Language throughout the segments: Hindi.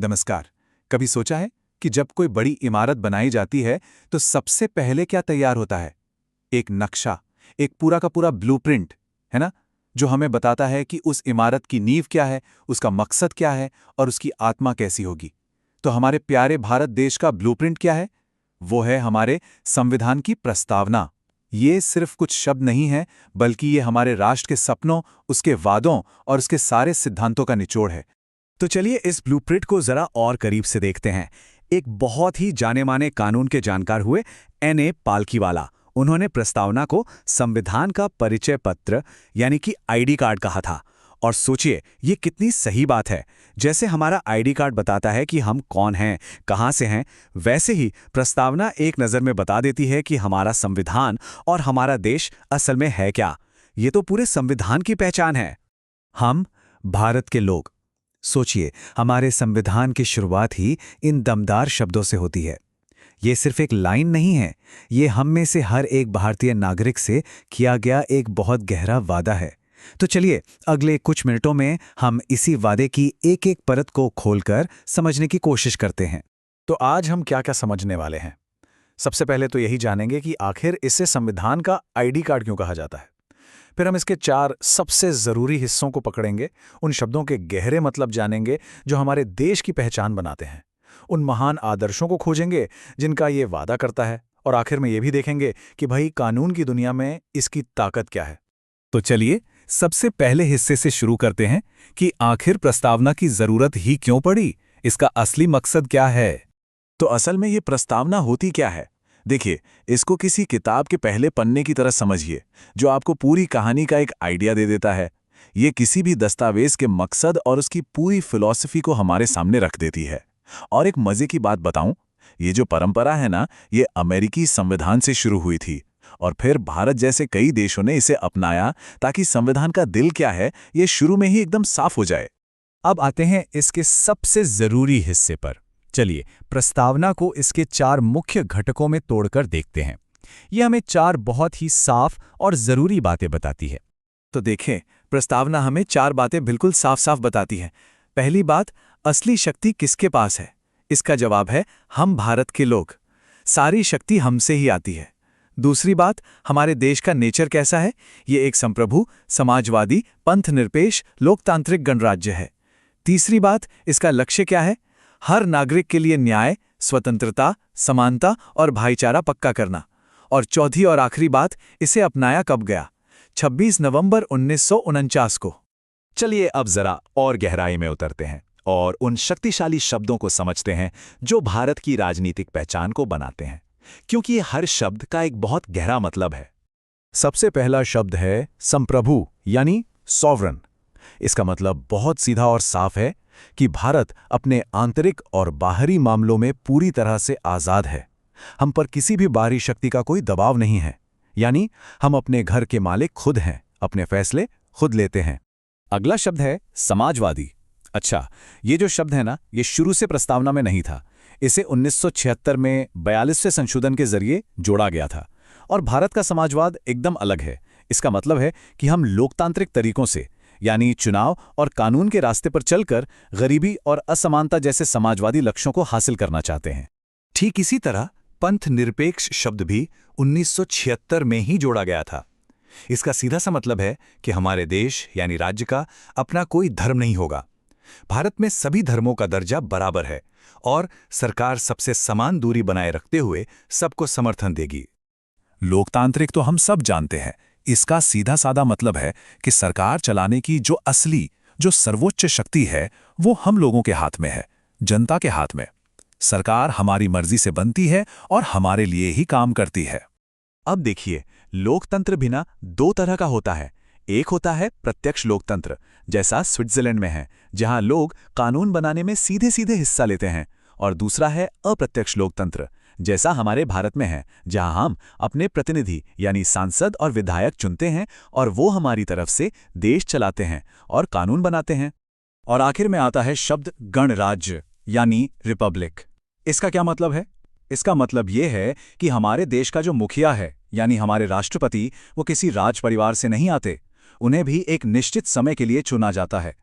नमस्कार। कभी सोचा है कि जब कोई बड़ी इमारत बनाई जाती है तो सबसे पहले क्या तैयार होता है? एक नक्शा, एक पूरा का पूरा ब्लूप्रिंट, है ना? जो हमें बताता है कि उस इमारत की नींव क्या है, उसका मकसद क्या है और उसकी आत्मा कैसी होगी। तो हमारे प्यारे भारत देश का ब्लूप्रिंट क्या है? वो है हमारे संविधान की प्रस्तावना। ये सिर्फ कुछ शब्द नहीं है, बल्कि ये हमारे राष्ट्र के सपनों, उसके वादों और उसके सारे सिद्धांतों का निचोड़ है। तो चलिए इस ब्लूप्रिंट को जरा और करीब से देखते हैं। एक बहुत ही जाने-माने कानून के जानकार हुए एन.ए. पालकीवाला। उन्होंने प्रस्तावना को संविधान का परिचय पत्र यानी कि आईडी कार्ड कहा था। और सोचिए ये कितनी सही बात है। जैसे हमारा आईडी कार्ड बताता है कि हम कौन हैं, कहां से हैं, वैसे ही प्रस्तावना एक नज़र में बता देती है कि हमारा संविधान और हमारा देश असल में है क्या। ये तो पूरे संविधान की पहचान है। हम भारत के लोग। सोचिए, हमारे संविधान की शुरुआत ही इन दमदार शब्दों से होती है। ये सिर्फ एक लाइन नहीं है, ये हम में से हर एक भारतीय नागरिक से किया गया एक बहुत गहरा वादा है। तो चलिए अगले कुछ मिनटों में हम इसी वादे की एक-एक परत को खोलकर समझने की कोशिश करते हैं। तो आज हम क्या क्या समझने वाले हैं? सबसे पहले तो यही जानेंगे कि आखिर इसे संविधान का आईडी कार्ड क्यों कहा जाता है। फिर हम इसके 4 सबसे ज़रूरी हिस्सों को पकड़ेंगे, उन शब्दों के गहरे मतलब जानेंगे जो हमारे देश की पहचान बनाते हैं, उन महान आदर्शों को खोजेंगे जिनका ये वादा करता है, और आखिर में ये भी देखेंगे कि भाई कानून की दुनिया में इसकी ताकत क्या है। तो चलिए सबसे पहले हिस्से से शुरू करते हैं कि आखिर प्रस्तावना की जरूरत ही क्यों पड़ी, इसका असली मकसद क्या है। तो असल में ये प्रस्तावना होती क्या है? देखिए, इसको किसी किताब के पहले पन्ने की तरह समझिए, जो आपको पूरी कहानी का एक आइडिया दे देता है। ये किसी भी दस्तावेज के मकसद और उसकी पूरी फिलॉसफी को हमारे सामने रख देती है। और एक मजे की बात बताऊं, ये जो परंपरा है ना, ये अमेरिकी संविधान से शुरू हुई थी और फिर भारत जैसे कई देशों ने इसे अपनाया, ताकि संविधान का दिल क्या है ये शुरू में ही एकदम साफ हो जाए। अब आते हैं इसके सबसे जरूरी हिस्से पर। चलिए प्रस्तावना को इसके 4 मुख्य घटकों में तोड़कर देखते हैं। ये हमें 4 बहुत ही साफ और जरूरी बातें बताती है। तो देखें, प्रस्तावना हमें 4 बातें बिल्कुल साफ साफ बताती है। पहली बात, असली शक्ति किसके पास है? इसका जवाब है हम भारत के लोग। सारी शक्ति हमसे ही आती है। दूसरी बात, हमारे देश का नेचर कैसा है? ये एक संप्रभु, समाजवादी, पंथनिरपेक्ष, लोकतांत्रिक गणराज्य है। तीसरी बात, इसका लक्ष्य क्या है? हर नागरिक के लिए न्याय, स्वतंत्रता, समानता और भाईचारा पक्का करना। और चौथी और आखिरी बात, इसे अपनाया कब गया? 26 नवंबर 1949 को। चलिए अब जरा और गहराई में उतरते हैं और उन शक्तिशाली शब्दों को समझते हैं जो भारत की राजनीतिक पहचान को बनाते हैं, क्योंकि ये हर शब्द का एक बहुत गहरा मतलब है। सबसे पहला शब्द है संप्रभु यानी सॉवरन। इसका मतलब बहुत सीधा और साफ है कि भारत अपने आंतरिक और बाहरी मामलों में पूरी तरह से आज़ाद है। हम पर किसी भी बाहरी शक्ति का कोई दबाव नहीं है। यानी हम अपने घर के मालिक खुद हैं, अपने फैसले खुद लेते हैं। अगला शब्द है समाजवादी। अच्छा, ये जो शब्द है ना, ये शुरू से प्रस्तावना में नहीं था। इसे 1976 में 42वें संशोधन के जरिए जोड़ा गया था। और भारत का समाजवाद एकदम अलग है। इसका मतलब है कि हम लोकतांत्रिक तरीकों से, यानी चुनाव और कानून के रास्ते पर चलकर गरीबी और असमानता जैसे समाजवादी लक्ष्यों को हासिल करना चाहते हैं। ठीक इसी तरह पंथ निरपेक्ष शब्द भी 1976 में ही जोड़ा गया था। इसका सीधा सा मतलब है कि हमारे देश यानी राज्य का अपना कोई धर्म नहीं होगा। भारत में सभी धर्मों का दर्जा बराबर है और सरकार सबसे समान दूरी बनाए रखते हुए सबको समर्थन देगी। लोकतांत्रिक तो हम सब जानते हैं। इसका सीधा साधा मतलब है कि सरकार चलाने की जो असली, जो सर्वोच्च शक्ति है, वो हम लोगों के हाथ में है, जनता के हाथ में। सरकार हमारी मर्जी से बनती है और हमारे लिए ही काम करती है। अब देखिए, लोकतंत्र भी ना 2 तरह का होता है। एक होता है प्रत्यक्ष लोकतंत्र, जैसा स्विट्जरलैंड में है, जहां लोग कानून बनाने में सीधे सीधे हिस्सा लेते हैं। और दूसरा है अप्रत्यक्ष लोकतंत्र, जैसा हमारे भारत में है, जहां हम अपने प्रतिनिधि यानी सांसद और विधायक चुनते हैं और वो हमारी तरफ से देश चलाते हैं और कानून बनाते हैं। और आखिर में आता है शब्द गणराज्य यानी रिपब्लिक। इसका क्या मतलब है? इसका मतलब ये है कि हमारे देश का जो मुखिया है यानी हमारे राष्ट्रपति, वो किसी राज परिवार से नहीं आते। उन्हें भी एक निश्चित समय के लिए चुना जाता है।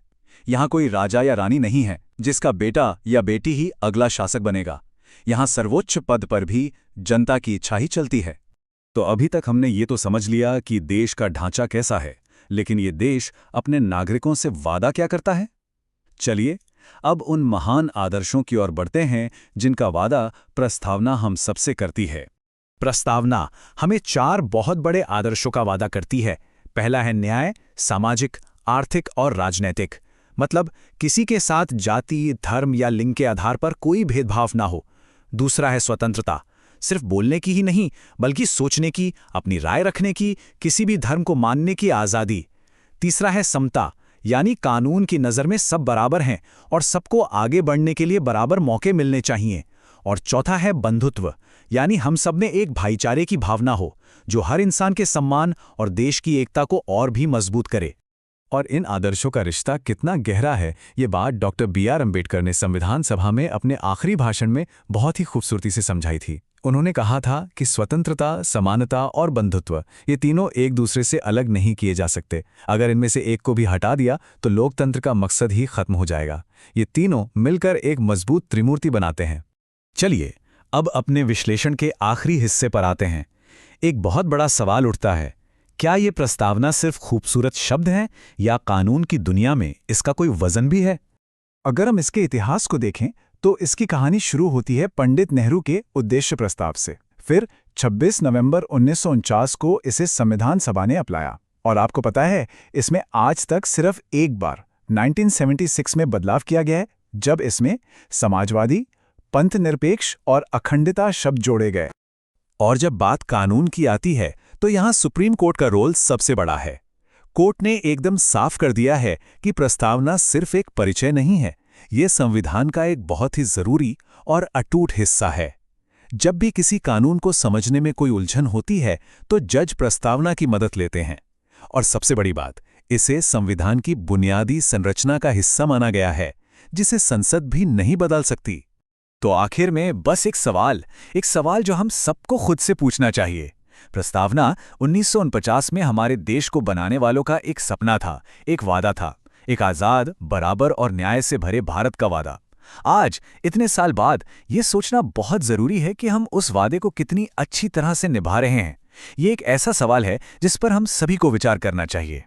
यहाँ कोई राजा या रानी नहीं है, जिसका बेटा या बेटी ही अगला शासक बनेगा। यहाँ सर्वोच्च पद पर भी जनता की इच्छा ही चलती है। तो अभी तक हमने ये तो समझ लिया कि देश का ढांचा कैसा है, लेकिन ये देश अपने नागरिकों से वादा क्या करता है? चलिए अब उन महान आदर्शों की ओर बढ़ते हैं जिनका वादा प्रस्तावना हम सबसे करती है। प्रस्तावना हमें 4 बहुत बड़े आदर्शों का वादा करती है। पहला है न्याय, सामाजिक, आर्थिक और राजनैतिक। मतलब किसी के साथ जाति, धर्म या लिंग के आधार पर कोई भेदभाव ना हो। दूसरा है स्वतंत्रता, सिर्फ बोलने की ही नहीं बल्कि सोचने की, अपनी राय रखने की, किसी भी धर्म को मानने की आज़ादी। तीसरा है समता, यानी कानून की नज़र में सब बराबर हैं और सबको आगे बढ़ने के लिए बराबर मौके मिलने चाहिए। और चौथा है बंधुत्व, यानी हम सब में एक भाईचारे की भावना हो जो हर इंसान के सम्मान और देश की एकता को और भी मजबूत करे। और इन आदर्शों का रिश्ता कितना गहरा है, ये बात डॉक्टर B.R. अम्बेडकर ने संविधान सभा में अपने आखिरी भाषण में बहुत ही खूबसूरती से समझाई थी। उन्होंने कहा था कि स्वतंत्रता, समानता और बंधुत्व ये तीनों एक दूसरे से अलग नहीं किए जा सकते। अगर इनमें से एक को भी हटा दिया तो लोकतंत्र का मकसद ही खत्म हो जाएगा। ये तीनों मिलकर एक मजबूत त्रिमूर्ति बनाते हैं। चलिए अब अपने विश्लेषण के आखिरी हिस्से पर आते हैं। एक बहुत बड़ा सवाल उठता है, क्या ये प्रस्तावना सिर्फ खूबसूरत शब्द हैं या कानून की दुनिया में इसका कोई वजन भी है? अगर हम इसके इतिहास को देखें तो इसकी कहानी शुरू होती है पंडित नेहरू के उद्देश्य प्रस्ताव से। फिर 26 नवंबर 1949 को इसे संविधान सभा ने अपनाया। और आपको पता है, इसमें आज तक सिर्फ एक बार 1976 में बदलाव किया गया है, जब इसमें समाजवादी, पंथनिरपेक्ष और अखंडता शब्द जोड़े गए। और जब बात कानून की आती है तो यहाँ सुप्रीम कोर्ट का रोल सबसे बड़ा है। कोर्ट ने एकदम साफ कर दिया है कि प्रस्तावना सिर्फ एक परिचय नहीं है, ये संविधान का एक बहुत ही जरूरी और अटूट हिस्सा है। जब भी किसी कानून को समझने में कोई उलझन होती है तो जज प्रस्तावना की मदद लेते हैं। और सबसे बड़ी बात, इसे संविधान की बुनियादी संरचना का हिस्सा माना गया है, जिसे संसद भी नहीं बदल सकती। तो आखिर में बस एक सवाल जो हम सबको खुद से पूछना चाहिए। प्रस्तावना 1949 में हमारे देश को बनाने वालों का एक सपना था, एक वादा था, एक आज़ाद, बराबर और न्याय से भरे भारत का वादा। आज इतने साल बाद ये सोचना बहुत ज़रूरी है कि हम उस वादे को कितनी अच्छी तरह से निभा रहे हैं। ये एक ऐसा सवाल है जिस पर हम सभी को विचार करना चाहिए।